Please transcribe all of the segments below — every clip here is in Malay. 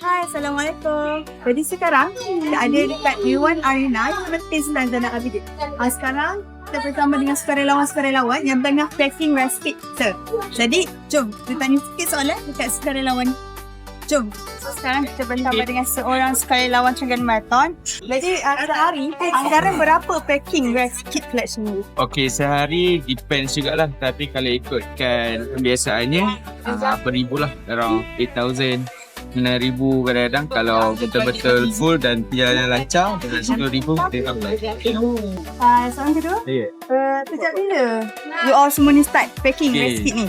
Hai, Assalamualaikum. Jadi sekarang kita ada dekat U1 Arena seperti London nak update. Sekarang kita bersama dengan sukarelawan-sukarelawan yang tengah packing recipe kita. Jadi, jom kita tanya sikit soalan dekat sukarelawan. Jom. So, sekarang kita bersama dengan seorang sukarelawan Trengganu Marathon. Jadi, sehari anggaran berapa packing recipe collection ni? Okey, sehari depends jugalah. Tapi kalau ikutkan kebiasaannya, beribulah. Around 8,000, 9,000 kadang-kadang. Kalau betul-betul full dan perjalanan lancar, dengan 10,000 kita sampai. Soalan kedua, Ya. sejak bila you all semua ni start packing recipe ni?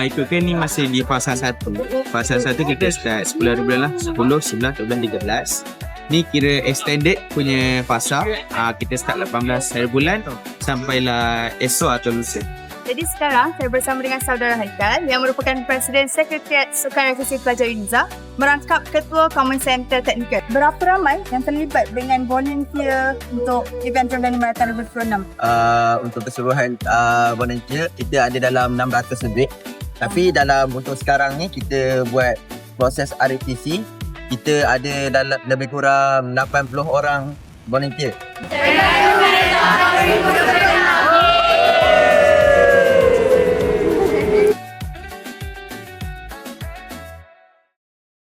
Ikutkan ni masih di fasa 1. Fasa 1 kita start 10 hari bulan lah. 10, 11, 12, 13. Ni kira extended punya fasa. Kita start 18 hari bulan sampailah esok atau lusa. Jadi sekarang saya bersama dengan saudara Haikal yang merupakan Presiden Sekretariat Sukan Rekreasi Pelajar UNIZA merangkap Ketua Common Center Teknikal. Berapa ramai yang terlibat dengan volunteer untuk event Trengganu Marathon 2026? Untuk keseluruhan volunteer kita ada dalam 600 lebih. Tapi dalam untuk sekarang ni kita buat proses RTC, kita ada dalam lebih kurang 80 orang volunteer.